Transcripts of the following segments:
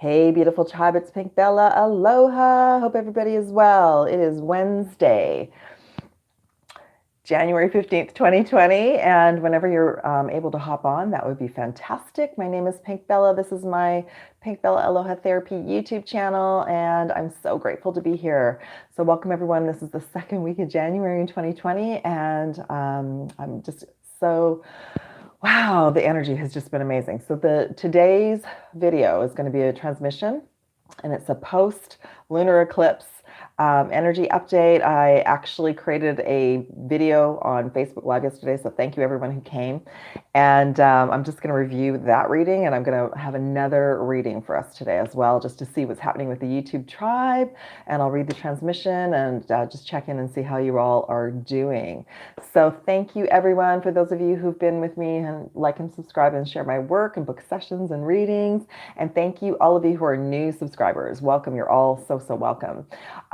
Hey, beautiful tribe, it's Pink Bella. Aloha. Hope everybody is well. It is Wednesday, January 15th, 2020. And whenever you're able to hop on, that would be fantastic. My name is Pink Bella. This is my Pink Bella Aloha Therapy YouTube channel, and I'm so grateful to be here. So welcome, everyone. This is the second week of January in 2020, and I'm just so... Wow, the energy has just been amazing. So today's video is going to be a transmission, and it's a post lunar eclipse energy update. I actually created a video on Facebook Live yesterday, so thank you everyone who came. And I'm just going to review that reading, and I'm going to have another reading for us today as well, just to see what's happening with the YouTube tribe. And I'll read the transmission and just check in and see how you all are doing. So thank you everyone, for those of you who've been with me and like and subscribe and share my work and book sessions and readings. And thank you all of you who are new subscribers. Welcome. You're all so welcome.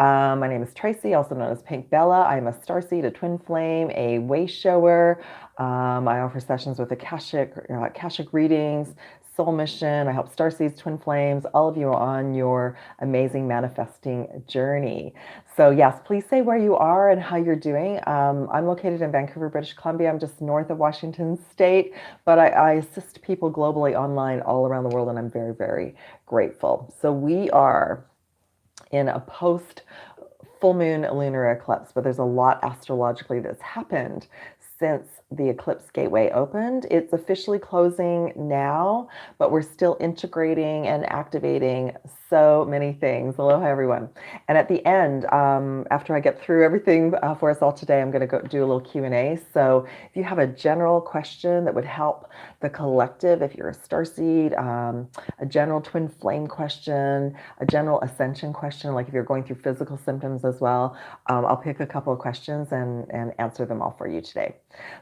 My name is Tracy, also known as Pink Bella. I'm a starseed, a twin flame, a way shower. I offer sessions with AKASHIC readings, soul mission. I help starseeds, twin flames, all of you on your amazing manifesting journey. So yes, please say where you are and how you're doing. I'm located in Vancouver, British Columbia. I'm just north of Washington State, but I assist people globally online all around the world, and I'm very grateful. So we are in a post full moon lunar eclipse, but there's a lot astrologically that's happened since the eclipse gateway opened. It's officially closing now, but we're still integrating and activating so many things. Aloha, everyone. And at the end, after I get through everything for us all today, I'm going to go do a little Q&A. So if you have a general question that would help the collective, if you're a starseed, a general twin flame question, a general ascension question, like if you're going through physical symptoms as well, I'll pick a couple of questions and answer them all for you today.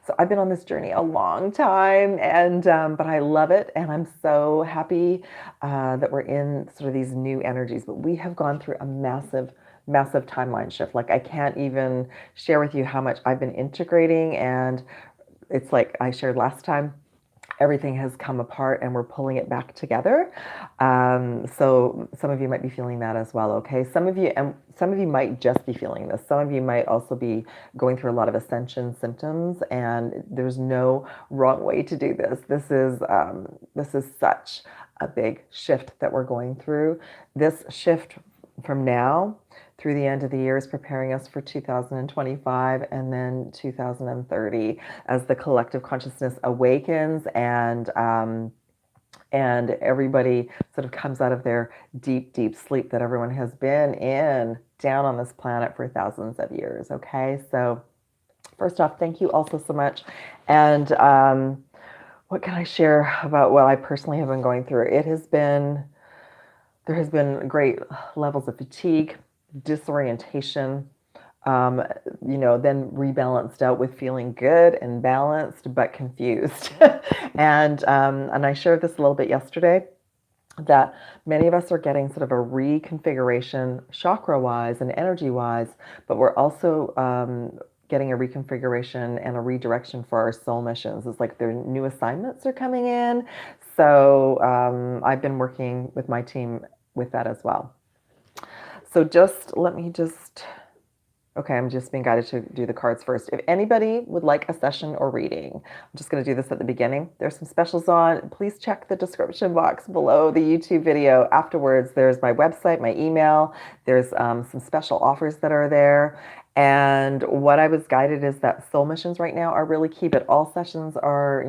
So I've been on this journey a long time, and but I love it, and I'm so happy that we're in sort of these new energies. But we have gone through a massive timeline shift. Like, I can't even share with you how much I've been integrating, and it's like I shared last time, everything has come apart and we're pulling it back together. So some of you might be feeling that as well. Okay. Some of you might just be feeling this. Some of you might also be going through a lot of ascension symptoms, and there's no wrong way to do this. This is such a big shift that we're going through. This shift from now through the end of the year is preparing us for 2025 and then 2030 as the collective consciousness awakens and everybody sort of comes out of their deep sleep that everyone has been in down on this planet for thousands of years. Okay, so first off, thank you also so much. And what can I share about what I personally have been going through? There has been great levels of fatigue, disorientation, then rebalanced out with feeling good and balanced, but confused. And I shared this a little bit yesterday, that many of us are getting sort of a reconfiguration chakra-wise and energy-wise, but we're also getting a reconfiguration and a redirection for our soul missions. It's like their new assignments are coming in. So I've been working with my team with that as well. So okay, I'm just being guided to do the cards first. If anybody would like a session or reading, I'm just going to do this at the beginning. There's some specials on. Please check the description box below the YouTube video. Afterwards, there's my website, my email. There's some special offers that are there. And what I was guided is that soul missions right now are really key, but all sessions are,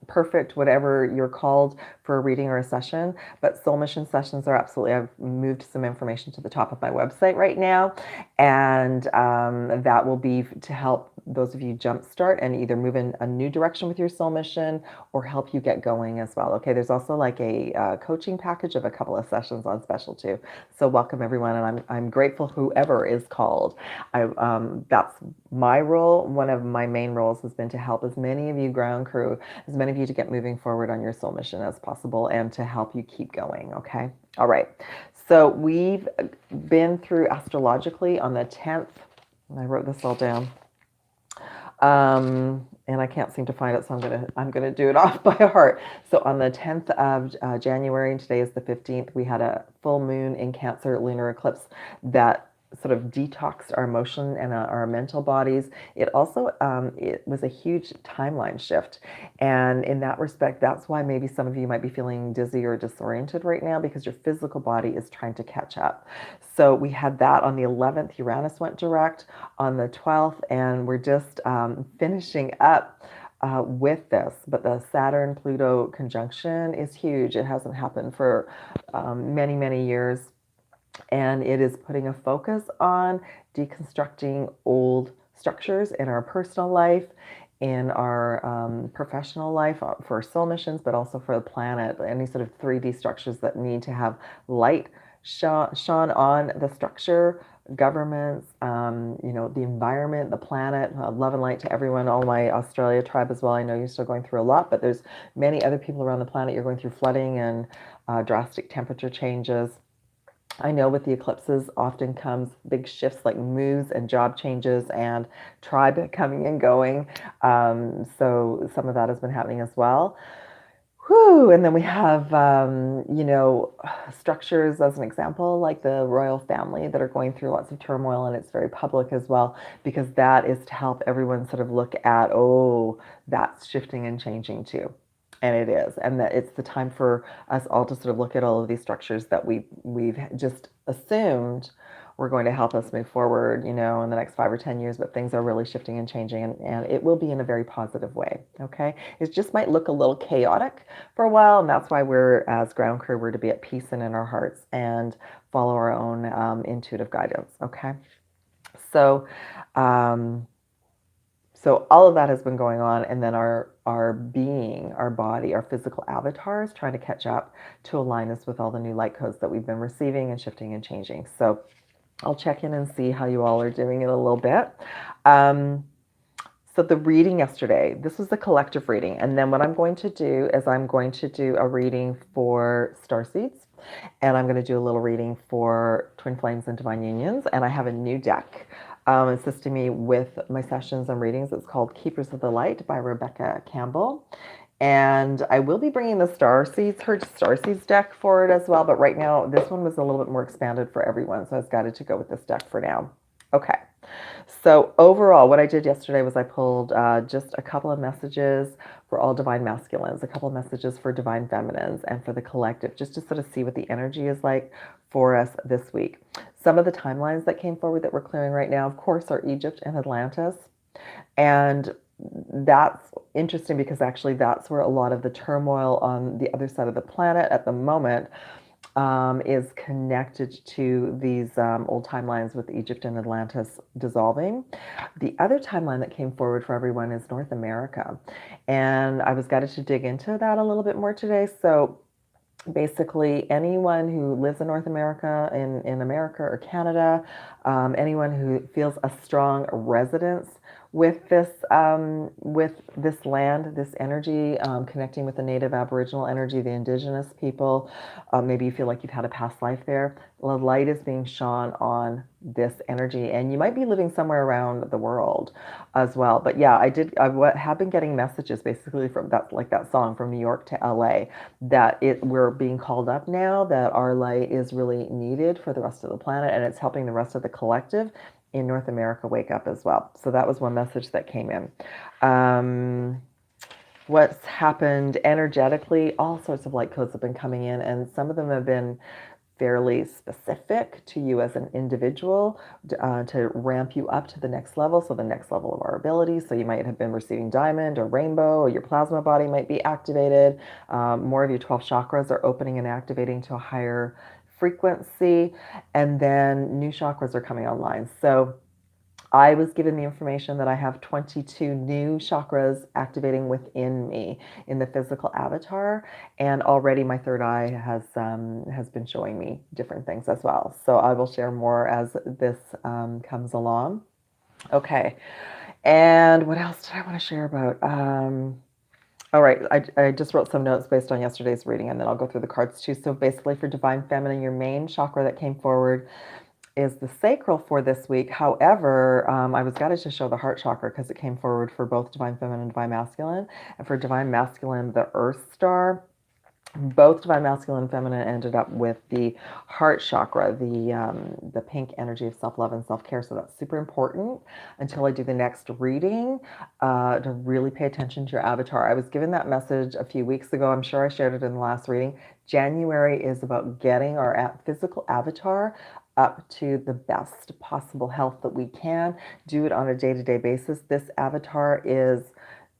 perfect, whatever you're called for a reading or a session. But soul mission sessions are absolutely, I've moved some information to the top of my website right now. And that will be to help those of you jumpstart and either move in a new direction with your soul mission or help you get going as well. Okay, there's also like a coaching package of a couple of sessions on special too. So welcome everyone, and I'm grateful whoever is called. That's my role. One of my main roles has been to help as many of you ground crew, as many of you to get moving forward on your soul mission as possible, and to help you keep going. Okay. All right. So we've been through astrologically on the 10th, and I wrote this all down. and I can't seem to find it, so I'm gonna do it off by heart. So on the 10th of January, and today is the 15th, we had a full moon in Cancer lunar eclipse that sort of detoxed our emotion and our mental bodies. It also it was a huge timeline shift, and in that respect, that's why maybe some of you might be feeling dizzy or disoriented right now, because your physical body is trying to catch up. So we had that on the 11th. Uranus went direct on the 12th, and we're just finishing up with this. But the Saturn Pluto conjunction is huge. It hasn't happened for many, many years. And it is putting a focus on deconstructing old structures in our personal life, in our professional life, for soul missions, but also for the planet. Any sort of 3D structures that need to have light shone on the structure, governments, the environment, the planet. Love and light to everyone, all my Australia tribe as well. I know you're still going through a lot, but there's many other people around the planet. You're going through flooding and drastic temperature changes. I know with the eclipses often comes big shifts like moves and job changes and tribe coming and going. So some of that has been happening as well. Whew. And then we have, structures as an example, like the royal family that are going through lots of turmoil, and it's very public as well, because that is to help everyone sort of look at, oh, that's shifting and changing too. And it is, and that it's the time for us all to sort of look at all of these structures that we've just assumed were going to help us move forward, in the next 5 or 10 years, but things are really shifting and changing, and it will be in a very positive way. Okay, it just might look a little chaotic for a while, and that's why we're, as ground crew, we're to be at peace and in our hearts and follow our own intuitive guidance. Okay, so. So all of that has been going on, and then our being, our body, our physical avatar is trying to catch up to align us with all the new light codes that we've been receiving and shifting and changing. So I'll check in and see how you all are doing in a little bit. So the reading yesterday, this was a collective reading, and then what I'm going to do is I'm going to do a reading for Starseeds, and I'm going to do a little reading for Twin Flames and Divine Unions, and I have a new deck assisting me with my sessions and readings. It's called Keepers of the Light by Rebecca Campbell. And I will be bringing the Starseeds, her Starseeds deck forward as well, but right now this one was a little bit more expanded for everyone, so I decided to go with this deck for now. Okay, so overall, what I did yesterday was I pulled just a couple of messages for all divine masculines, a couple of messages for divine feminines, and for the collective, just to sort of see what the energy is like for us this week. Some of the timelines that came forward that we're clearing right now, of course, are Egypt and Atlantis. And that's interesting because actually that's where a lot of the turmoil on the other side of the planet at the moment is connected to these old timelines with Egypt and Atlantis dissolving. The other timeline that came forward for everyone is North America. And I was guided to dig into that a little bit more today. So basically, anyone who lives in North America, in America or Canada, anyone who feels a strong resonance with this land, this energy, connecting with the native Aboriginal energy, the indigenous people. Maybe you feel like you've had a past life there. The light is being shone on this energy, and you might be living somewhere around the world as well. But yeah, I have been getting messages basically from that, like that song, from New York to LA, that we're being called up now, that our light is really needed for the rest of the planet, and it's helping the rest of the collective in North America wake up as well. So that was one message that came in. What's happened energetically, all sorts of light codes have been coming in, and some of them have been fairly specific to you as an individual, to ramp you up to the next level. So the next level of our abilities. So you might have been receiving diamond or rainbow, or your plasma body might be activated. More of your 12 chakras are opening and activating to a higher frequency, and then new chakras are coming online. So I was given the information that I have 22 new chakras activating within me in the physical avatar, and already my third eye has been showing me different things as well. So I will share more as this comes along. Okay, and what else did I want to share about? All right, I just wrote some notes based on yesterday's reading, and then I'll go through the cards too. So basically, for Divine Feminine, your main chakra that came forward is the sacral for this week. However, I was guided to show the heart chakra because it came forward for both divine feminine and divine masculine. And for divine masculine, the earth star. Both divine masculine and feminine ended up with the heart chakra, the pink energy of self-love and self-care. So that's super important until I do the next reading, to really pay attention to your avatar. I was given that message a few weeks ago. I'm sure I shared it in the last reading. January is about getting our physical avatar up to the best possible health that we can. Do it on a day-to-day basis. This avatar is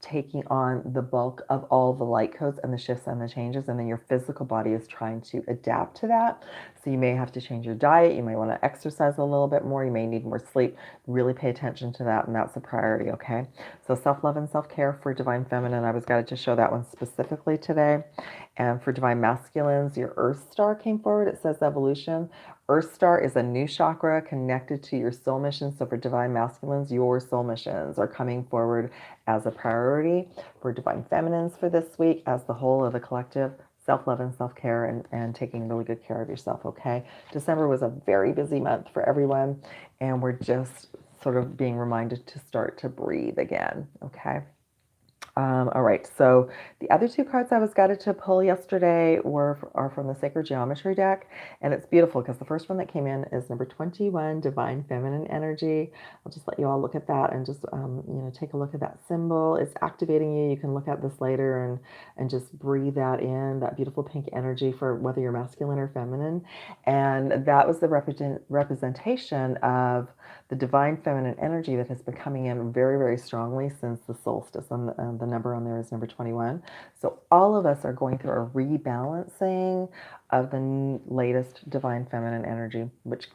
taking on the bulk of all the light codes and the shifts and the changes, and then your physical body is trying to adapt to that. So you may have to change your diet, you may want to exercise a little bit more, you may need more sleep. Really pay attention to that, and that's a priority. Okay, so self-love and self-care for divine feminine, I was guided to show that one specifically today. And for divine masculines, your earth star came forward. It says evolution. Earth star is a new chakra connected to your soul mission. So for divine masculines, your soul missions are coming forward as a priority. For divine feminines for this week, as the whole of the collective, self-love and self-care, and taking really good care of yourself. Okay, December was a very busy month for everyone, and we're just sort of being reminded to start to breathe again. Okay. All right, so the other two cards I was guided to pull yesterday are from the Sacred Geometry deck, and it's beautiful because the first one that came in is number 21, Divine Feminine Energy. I'll just let you all look at that and just take a look at that symbol. It's activating you. You can look at this later and just breathe that in, that beautiful pink energy for whether you're masculine or feminine. And that was the representation of the divine feminine energy that has been coming in very, very strongly since the solstice. And the number on there is number 21. So all of us are going through a rebalancing of the latest divine feminine energy, which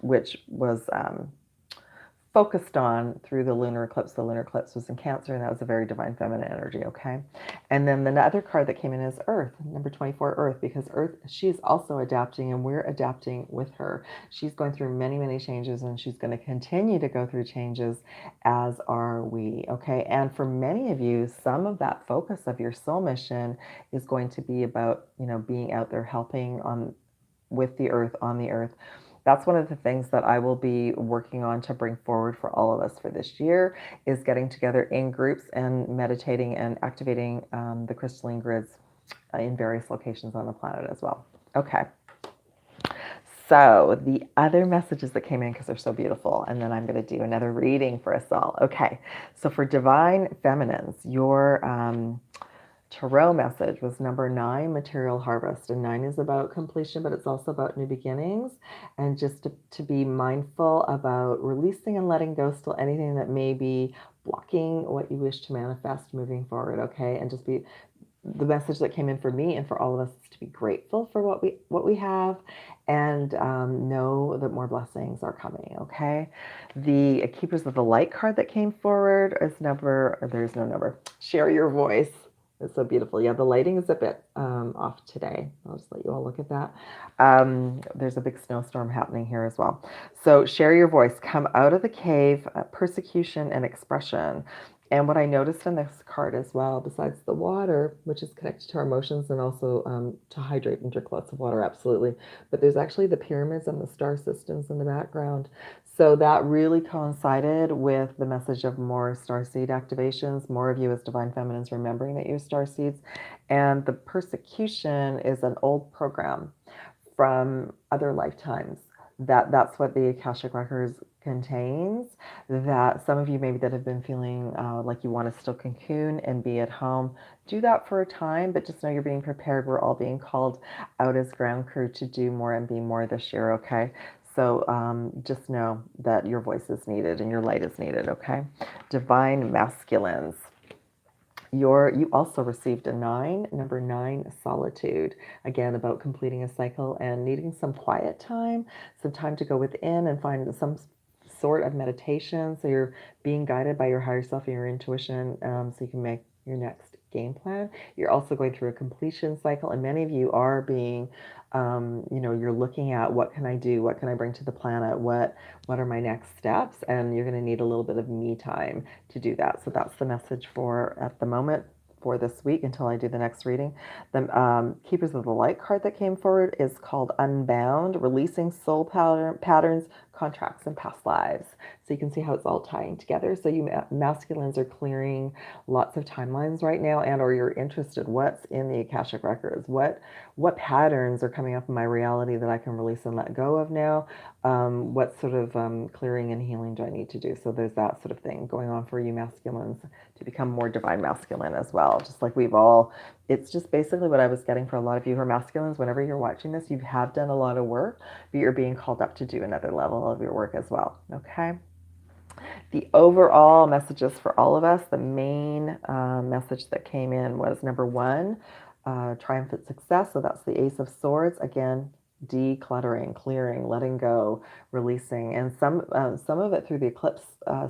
was focused on through the lunar eclipse. The lunar eclipse was in Cancer, and that was a very divine feminine energy. Okay, and then the other card that came in is Earth, number 24, Earth, because Earth, she's also adapting, and we're adapting with her. She's going through many, many changes, and she's going to continue to go through changes, as are we. Okay, and for many of you, some of that focus of your soul mission is going to be about being out there helping with the earth, on the earth. That's one of the things that I will be working on to bring forward for all of us for this year, is getting together in groups and meditating and activating the crystalline grids in various locations on the planet as well. Okay. So the other messages that came in, because they're so beautiful, and then I'm going to do another reading for us all. Okay. So for divine feminines, your tarot message was number 9, material harvest. And 9 is about completion, but it's also about new beginnings, and just to be mindful about releasing and letting go still anything that may be blocking what you wish to manifest moving forward. Okay, and just be, the message that came in for me and for all of us is to be grateful for what we have, and know that more blessings are coming. Okay, the Keepers of the Light card that came forward is there's no number. Share your voice. It's so beautiful. Yeah, the lighting is a bit off today. I'll just let you all look at that. There's a big snowstorm happening here as well. So share your voice. Come out of the cave, persecution and expression. And what I noticed in this card as well, besides the water, which is connected to our emotions, and also to hydrate and drink lots of water, absolutely. But there's actually the pyramids and the star systems in the background. So that really coincided with the message of more starseed activations, more of you as divine feminines remembering that you're starseeds. And the persecution is an old program from other lifetimes. That's what the AKASHIC records contains. That some of you maybe that have been feeling like you want to still cocoon and be at home, do that for a time, but just know you're being prepared. We're all being called out as ground crew to do more and be more this year. Okay, so just know that your voice is needed and your light is needed. Okay, divine masculines. You also received a 9, number 9, solitude. Again, about completing a cycle and needing some quiet time, some time to go within and find some sort of meditation. So you're being guided by your higher self and your intuition, so you can make your next game plan. You're also going through a completion cycle, and many of you are being, you're looking at, what can I do? What can I bring to the planet? What are my next steps? And you're going to need a little bit of me time to do that. So that's the message for at the moment for this week until I do the next reading. The Keepers of the Light card that came forward is called Unbound, releasing soul patterns contracts and past lives. So you can see how it's all tying together. So you masculines are clearing lots of timelines right now, and or you're interested what's in the Akashic records, what patterns are coming up in my reality that I can release and let go of now. What sort of clearing and healing do I need to do? So there's that sort of thing going on for you masculines to become more divine masculine as well. Just like we've all, it's just basically what I was getting for a lot of you who are masculines. Whenever you're watching this, you have done a lot of work, but you're being called up to do another level of your work as well. Okay. The overall messages for all of us, the main message that came in was number one, triumphant success. So that's the Ace of Swords. Again, decluttering, clearing, letting go, releasing, and some of it through the eclipse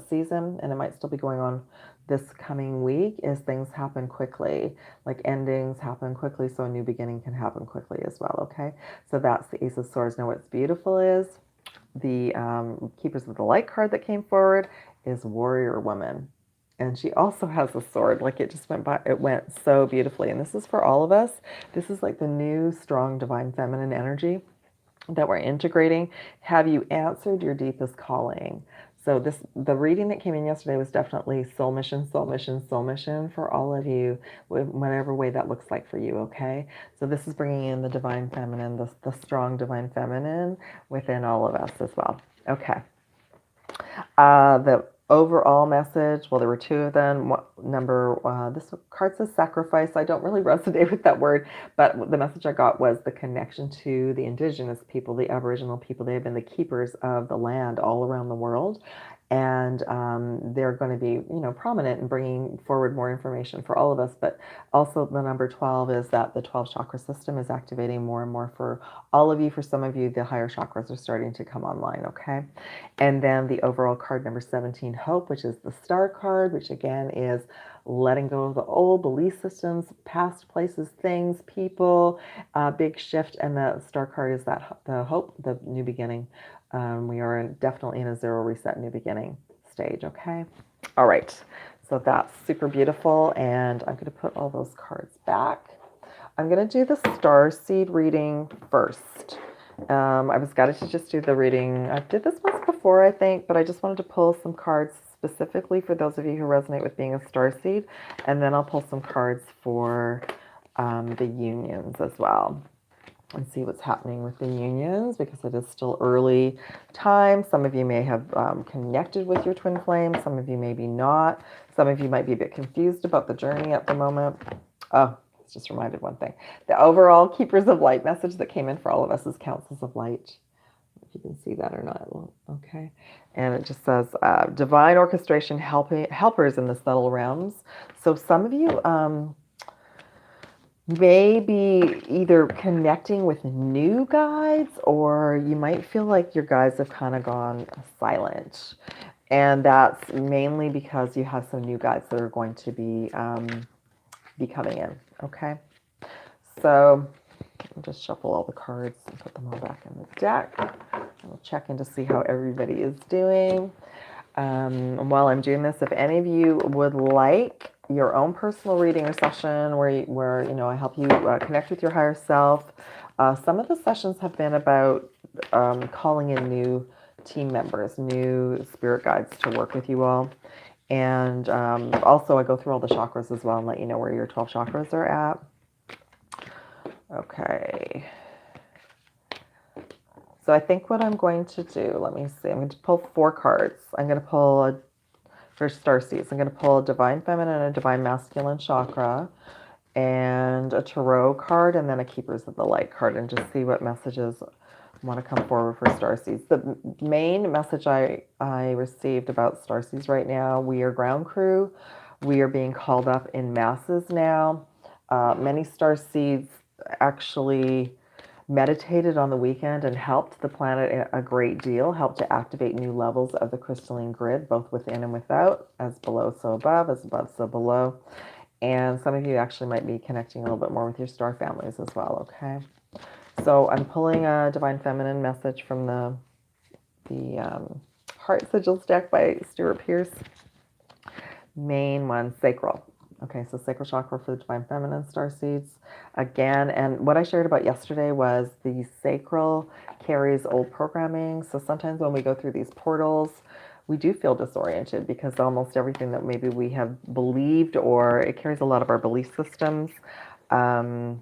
season, and it might still be going on this coming week, is things happen quickly, like endings happen quickly, so a new beginning can happen quickly as well. Okay, so that's the Ace of Swords. Now what's beautiful is the Keepers of the Light card that came forward is Warrior Woman. And she also has a sword. Like it just went by, it went so beautifully. And this is for all of us. This is like the new strong divine feminine energy that we're integrating. Have you answered your deepest calling? So the reading that came in yesterday was definitely soul mission, soul mission, soul mission for all of you, whatever way that looks like for you, okay? So this is bringing in the divine feminine, the strong divine feminine within all of us as well. Okay. The overall message, well, there were two of them. This card says sacrifice. I don't really resonate with that word, but the message I got was the connection to the indigenous people, the Aboriginal people. They have been the keepers of the land all around the world. And they're going to be, prominent in bringing forward more information for all of us. But also the number 12 is that the 12 chakra system is activating more and more for all of you. For some of you, the higher chakras are starting to come online, okay? And then the overall card number 17, Hope, which is the star card, which again is letting go of the old belief systems, past places, things, people, big shift. And the star card is that the hope, the new beginning. We are definitely in a zero reset new beginning stage, okay? All right, so that's super beautiful, and I'm going to put all those cards back. I'm going to do the Starseed reading first. I was guided to just do the reading. I did this once before, I think, but I just wanted to pull some cards specifically for those of you who resonate with being a Starseed, and then I'll pull some cards for the unions as well, and see what's happening with the unions, because it is still early time. Some of you may have connected with your twin flame. Some of you maybe not. Some of you might be a bit confused about the journey at the moment. Oh, it's just reminded one thing. The overall Keepers of Light message that came in for all of us is Councils of Light. If you can see that or not. Okay. And it just says divine orchestration helpers in the subtle realms. So some of you maybe either connecting with new guides, or you might feel like your guides have kind of gone silent. And that's mainly because you have some new guides that are going to be coming in. Okay. So I'll just shuffle all the cards and put them all back in the deck. I'll check in to see how everybody is doing. While I'm doing this, if any of you would like your own personal reading or session where I help you connect with your higher self, some of the sessions have been about calling in new team members, new spirit guides to work with you all. And also I go through all the chakras as well and let you know where your 12 chakras are at. Okay. So I think what I'm going to do, let me see, I'm going to pull 4 cards. I'm going to pull for Starseeds. I'm going to pull a Divine Feminine and a Divine Masculine chakra, and a Tarot card, and then a Keepers of the Light card, and just see what messages want to come forward for Starseeds. The main message I received about Starseeds right now: we are ground crew. We are being called up in masses now. Many Starseeds actually meditated on the weekend and helped the planet a great deal, helped to activate new levels of the crystalline grid, both within and without, as below so above, as above so below. And some of you actually might be connecting a little bit more with your star families as well, okay? So I'm pulling a Divine Feminine message from the Heart Sigils deck by Stuart Pearce. Main one, Sacral. Okay, so sacral chakra for the divine feminine starseeds again. And what I shared about yesterday was the sacral carries old programming. So sometimes when we go through these portals, we do feel disoriented because almost everything that maybe we have believed, or it carries a lot of our belief systems. Um,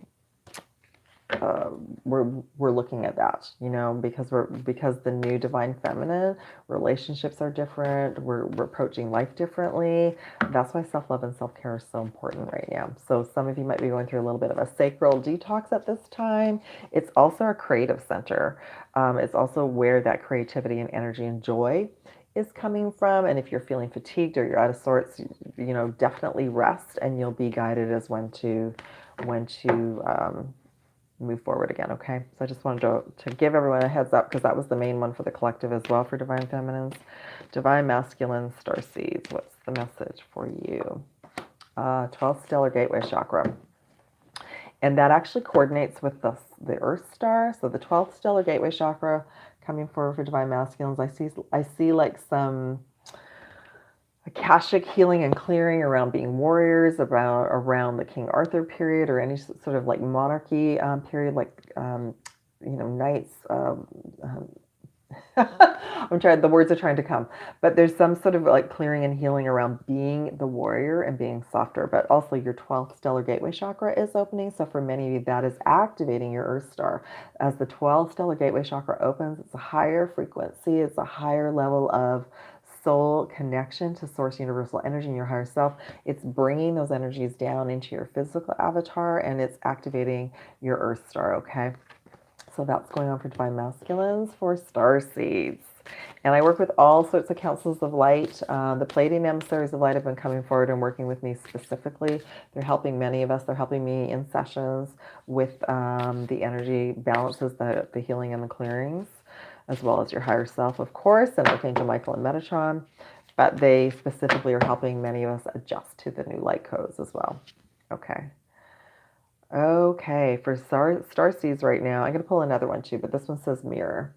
uh, we're looking at that, you know, because the new divine feminine relationships are different. We're approaching life differently. That's why self-love and self-care is so important right now. So some of you might be going through a little bit of a sacral detox at this time. It's also our creative center. It's also where that creativity and energy and joy is coming from. And if you're feeling fatigued or you're out of sorts, you know, definitely rest, and you'll be guided as when to move forward again. Okay, so I just wanted to give everyone a heads up, because that was the main one for the collective as well for divine feminines. Divine masculine starseeds, what's the message for you? 12th stellar gateway chakra, and that actually coordinates with the earth star. So the 12th stellar gateway chakra coming forward for divine masculines, I see like some AKASHIC healing and clearing around being warriors, around the King Arthur period, or any sort of like monarchy period, like you know, knights. The words are trying to come, but there's some sort of like clearing and healing around being the warrior and being softer. But also your 12th stellar gateway chakra is opening. So for many of you, that is activating your earth star. As the 12th stellar gateway chakra opens, it's a higher frequency, it's a higher level of soul connection to source universal energy in your higher self. It's bringing those energies down into your physical avatar, and it's activating your earth star. Okay, so that's going on for divine masculines for starseeds. And I work with all sorts of councils of light. The Pleiadian emissaries of light have been coming forward and working with me specifically. They're helping many of us. They're helping me in sessions with the energy balances, the healing and the clearings, as well as your higher self, of course, and Archangel Michael and Metatron. But they specifically are helping many of us adjust to the new light codes as well. Okay. Okay, for starseeds right now, I'm going to pull another one too, but this one says mirror.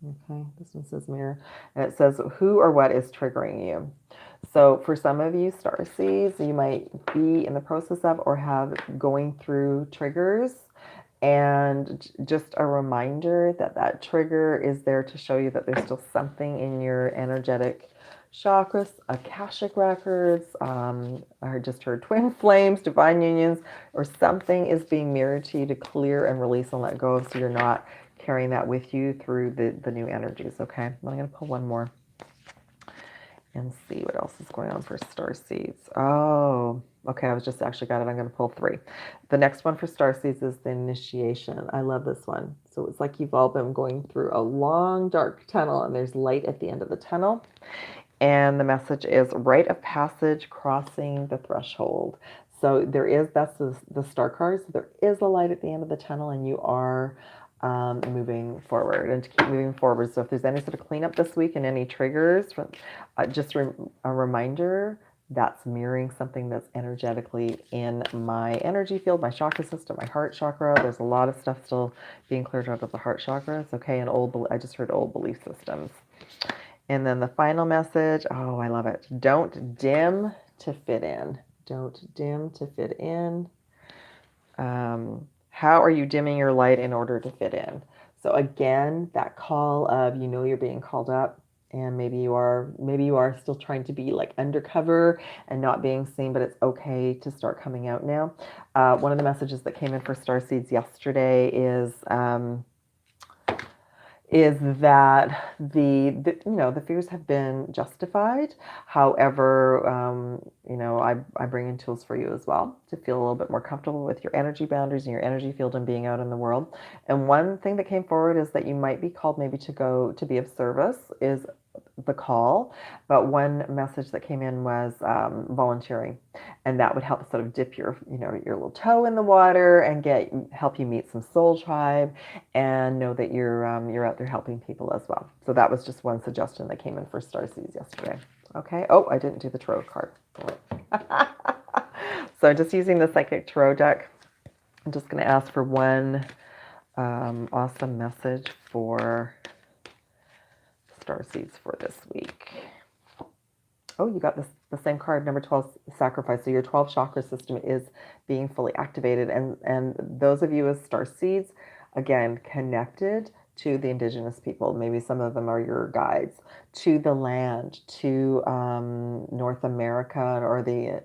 Okay, this one says mirror, and it says who or what is triggering you. So for some of you starseeds, you might be in the process of or have going through triggers, and just a reminder that that trigger is there to show you that there's still something in your energetic chakras, Akashic records. I just heard twin flames, divine unions, or something is being mirrored to you to clear and release and let go of, so you're not carrying that with you through the new energies. Okay, I'm going to pull one more and see what else is going on for starseeds. Oh, okay, I was just actually got it. I'm going to pull three. The next one for starseeds is the initiation. I love this one. So it's like you've all been going through a long dark tunnel, and there's light at the end of the tunnel. And the message is rite of passage, crossing the threshold. So that's the star card. So there is a light at the end of the tunnel, and you are moving forward, and to keep moving forward. So if there's any sort of cleanup this week and any triggers, just a reminder, that's mirroring something that's energetically in my energy field, my chakra system, my heart chakra. There's a lot of stuff still being cleared out of the heart chakra. It's okay. And I just heard old belief systems. And then the final message, oh, I love it. Don't dim to fit in. Don't dim to fit in. How are you dimming your light in order to fit in? So again, that call of, you know, you're being called up, and maybe you are still trying to be like undercover and not being seen, but it's okay to start coming out now. One of the messages that came in for Starseeds yesterday is that the fears have been justified. However, I bring in tools for you as well to feel a little bit more comfortable with your energy boundaries and your energy field and being out in the world. And one thing that came forward is that you might be called maybe to go to be of service is the call. But one message that came in was volunteering, and that would help sort of dip your little toe in the water and help you meet some soul tribe and know that you're out there helping people as well. So that was just one suggestion that came in for Starseeds yesterday. Okay. Oh, I didn't do the tarot card. So just using the Psychic Tarot deck, I'm just going to ask for one awesome message for Starseeds for this week. Oh, you got the same card, number 12, sacrifice. So your 12 chakra system is being fully activated. And those of you as starseeds, again, connected to the indigenous people. Maybe some of them are your guides, to the land, to North America, or the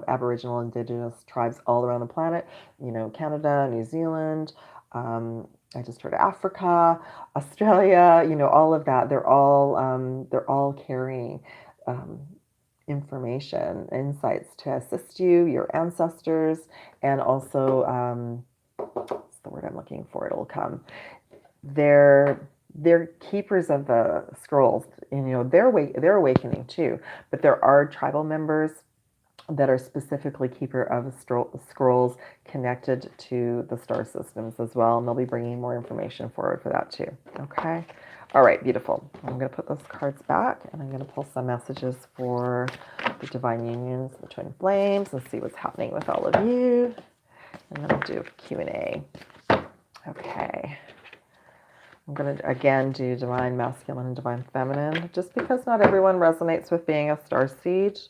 Aboriginal indigenous tribes all around the planet, Canada, New Zealand, I just heard Africa, Australia, all of that. They're all carrying um, information, insights to assist you, your ancestors, and also, what's the word I'm looking for? It'll come. They're keepers of the scrolls, and they're awakening too. But there are tribal members that are specifically keeper of scrolls connected to the star systems as well, and they'll be bringing more information forward for that too. Okay. All right, beautiful. I'm going to put those cards back, and I'm going to pull some messages for the divine unions, the twin flames, and see what's happening with all of you. And then I'll do a Q&A. Okay. I'm going to, again, do divine masculine and divine feminine, just because not everyone resonates with being a starseed.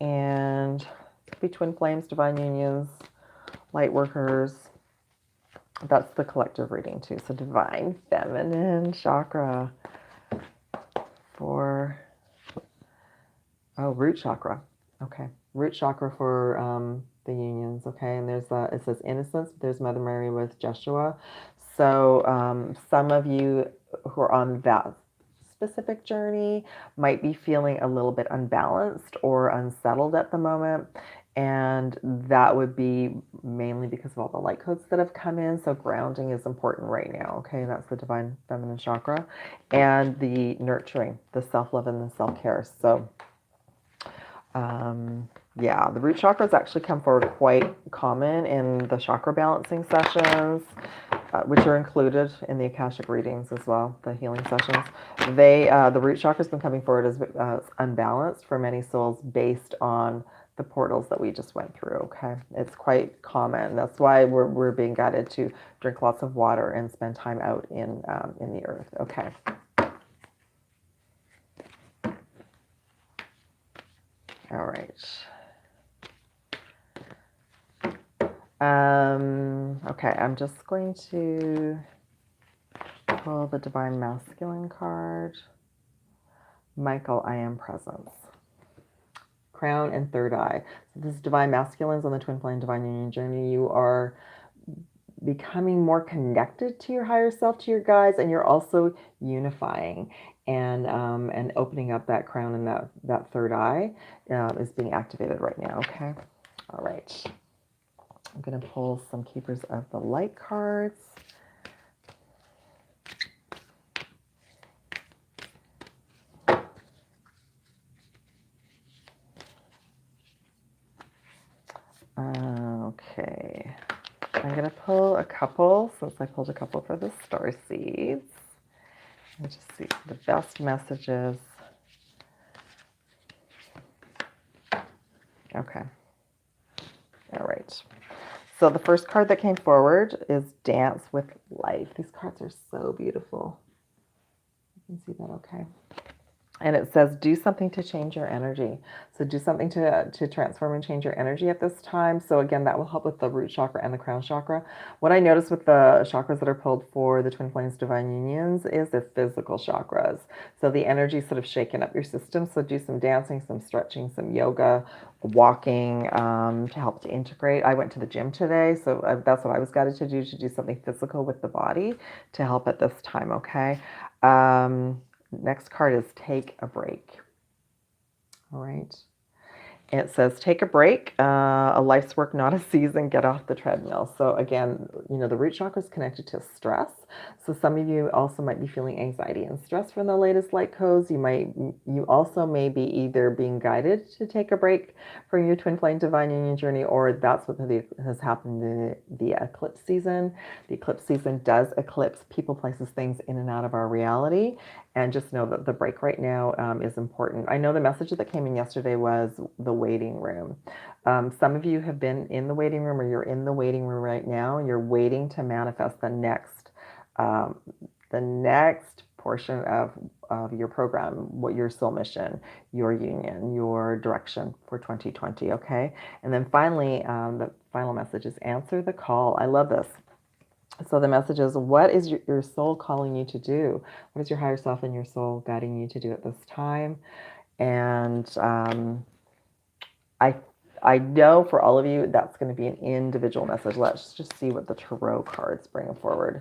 And be twin flames, divine unions, light workers. That's the collective reading too. So divine feminine chakra for, root chakra. Okay, root chakra for the unions. Okay, and there's it says innocence. There's Mother Mary with Jeshua. So some of you who are on that specific journey might be feeling a little bit unbalanced or unsettled at the moment, and that would be mainly because of all the light codes that have come in. So grounding is important right now. Okay, that's the divine feminine chakra, and the nurturing, the self-love and the self-care. So yeah, the root chakras actually come forward quite common in the chakra balancing sessions, which are included in the AKASHIC readings as well, the healing sessions. The root chakra has been coming forward as unbalanced for many souls based on the portals that we just went through. Okay, it's quite common. That's why we're being guided to drink lots of water and spend time out in the earth. Okay. All right. Okay, I'm just going to pull the Divine Masculine card. Michael, I am presence. Crown and third eye. So this Divine Masculines on the Twin Flame Divine Union journey. You are becoming more connected to your higher self, to your guides, and you're also unifying and opening up that crown, and that third eye is being activated right now. Okay. All right. I'm going to pull some Keepers of the Light cards. Okay. I'm going to pull a couple, since I pulled a couple for the Starseeds. Let's just see the best messages. Okay. All right. So the first card that came forward is Dance with Life. These cards are so beautiful. You can see that okay. And it says, do something to change your energy. So do something to transform and change your energy at this time. So again, that will help with the root chakra and the crown chakra. What I noticed with the chakras that are pulled for the Twin Flames Divine Unions is they're physical chakras. So the energy sort of shaking up your system. So do some dancing, some stretching, some yoga, walking to help to integrate. I went to the gym today, so that's what I was guided to do something physical with the body to help at this time, okay? Next card is Take a Break. All right. It says, take a break, a life's work, not a season, get off the treadmill. So again, the root chakra is connected to stress. So some of you also might be feeling anxiety and stress from the latest light codes. You also may be either being guided to take a break from your Twin Flame Divine Union journey, or that's what has happened in the eclipse season. The eclipse season does eclipse people, places, things in and out of our reality. And just know that the break right now is important. I know the message that came in yesterday was the waiting room. Some of you have been in the waiting room, or you're in the waiting room right now. You're waiting to manifest the next portion of your program, what your soul mission, your union, your direction for 2020, okay? And then finally, the final message is answer the call. I love this. So the message is, what is your soul calling you to do? What is your higher self and your soul guiding you to do at this time? And I know for all of you, that's going to be an individual message. Let's just see what the tarot cards bring forward.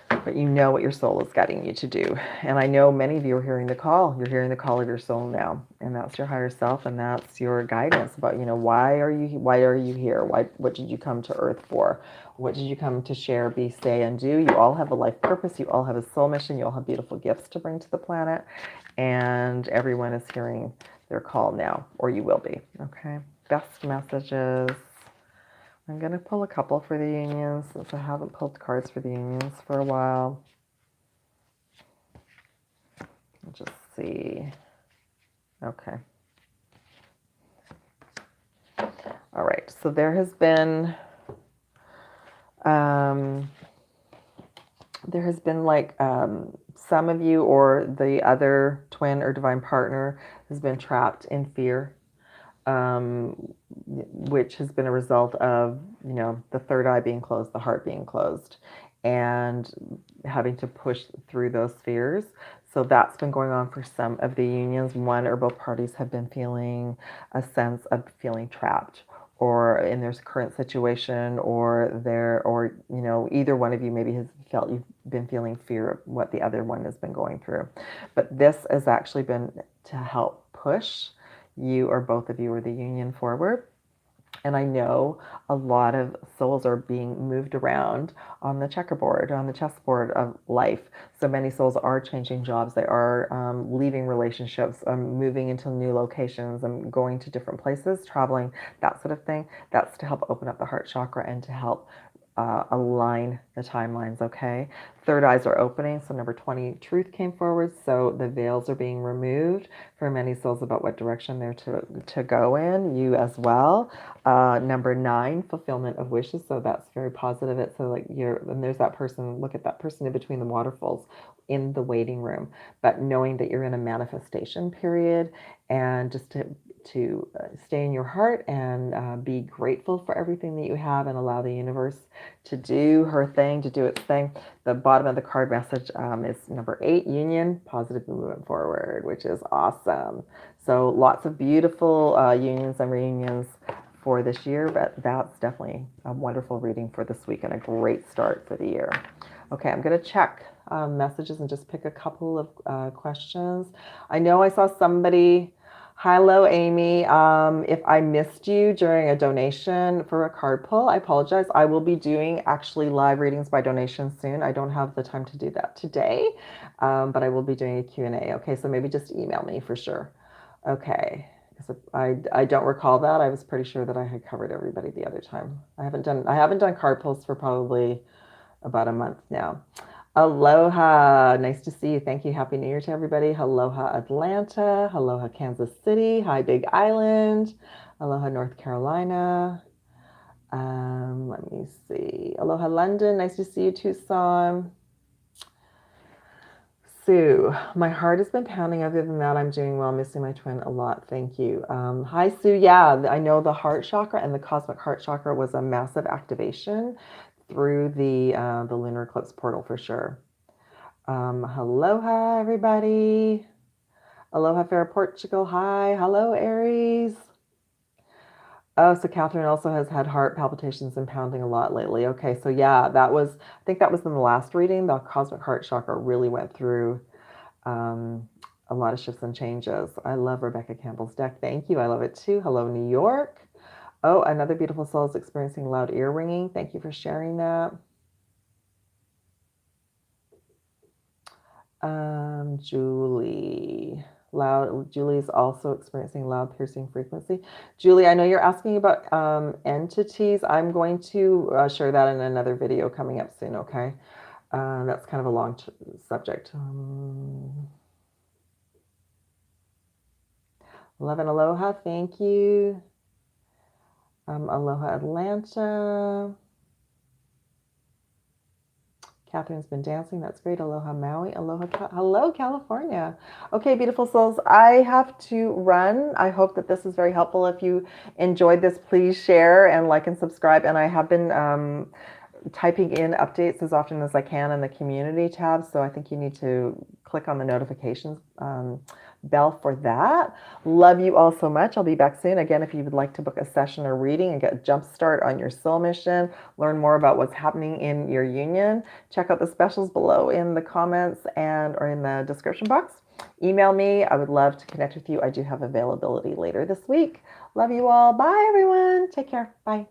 But you know what your soul is guiding you to do. And I know many of you are hearing the call. You're hearing the call of your soul now. And that's your higher self, and that's your guidance about, why are you here? What did you come to Earth for? What did you come to share, be, say, and do? You all have a life purpose. You all have a soul mission. You all have beautiful gifts to bring to the planet. And everyone is hearing their call now, or you will be. Okay. Best messages. I'm going to pull a couple for the unions since I haven't pulled cards for the unions for a while. Let's just see. Okay. All right. So there has been like some of you or the other twin or divine partner has been trapped in fear. Which has been a result of, the third eye being closed, the heart being closed, and having to push through those fears. So that's been going on for some of the unions. One or both parties have been feeling a sense of feeling trapped, or in their current situation, or either one of you maybe has felt you've been feeling fear of what the other one has been going through. But this has actually been to help push you or both of you or the union forward. And I know a lot of souls are being moved around on the checkerboard, on the chessboard of life. So many souls are changing jobs. They are leaving relationships, moving into new locations, going to different places, traveling, that sort of thing. That's to help open up the heart chakra and to help align the timelines, okay? Third eyes are opening, so number 20, truth came forward, so the veils are being removed for many souls about what direction they're to go in, you as well. Number 9, fulfillment of wishes, so that's very positive. It's so like and there's that person, look at that person in between the waterfalls in the waiting room, but knowing that you're in a manifestation period, and just to stay in your heart and be grateful for everything that you have and allow the universe to do her thing, to do its thing. The bottom of the card message is number 8, union, positive movement forward, which is awesome. So lots of beautiful unions and reunions for this year, but that's definitely a wonderful reading for this week and a great start for the year. Okay, I'm going to check messages and just pick a couple of questions. I know I saw somebody. Hello, Amy. If I missed you during a donation for a card pull, I apologize. I will be doing actually live readings by donation soon. I don't have the time to do that today, but I will be doing a Q&A. Okay, so maybe just email me for sure. Okay, I don't recall that. I was pretty sure that I had covered everybody the other time. I haven't done card pulls for probably about a month now. Aloha, nice to see you. Thank you. Happy New Year to everybody. Aloha, Atlanta. Aloha, Kansas City. Hi, Big Island. Aloha, North Carolina. Let me see. Aloha, London. Nice to see you, Tucson. Sue, my heart has been pounding. Other than that, I'm doing well. Missing my twin a lot. Thank you. Hi, Sue. Yeah, I know the heart chakra and the cosmic heart chakra was a massive activation through the Lunar Eclipse portal for sure. Aloha, everybody. Aloha, Fair Portugal. Hi. Hello, Aries. Oh, so Catherine also has had heart palpitations and pounding a lot lately. Okay, so yeah, I think that was in the last reading. The cosmic heart chakra really went through a lot of shifts and changes. I love Rebecca Campbell's deck. Thank you. I love it too. Hello, New York. Oh, another beautiful soul is experiencing loud ear ringing. Thank you for sharing that. Julie. Julie is also experiencing loud piercing frequency. Julie, I know you're asking about entities. I'm going to share that in another video coming up soon, okay? That's kind of a long subject. Love and aloha, thank you. Aloha, Atlanta. Catherine's been dancing. That's great. Aloha Maui. Aloha. Hello, California. Okay, beautiful souls. I have to run. I hope that this is very helpful. If you enjoyed this, please share and like and subscribe. And I have been typing in updates as often as I can in the community tab. So I think you need to click on the notifications bell for that. Love you all so much. I'll be back soon. Again, if you would like to book a session or reading and get a jump start on your soul mission, learn more about what's happening in your union, check out the specials below in the comments and or in the description box. Email me. I would love to connect with you. I do have availability later this week. Love you all. Bye, everyone. Take care. Bye.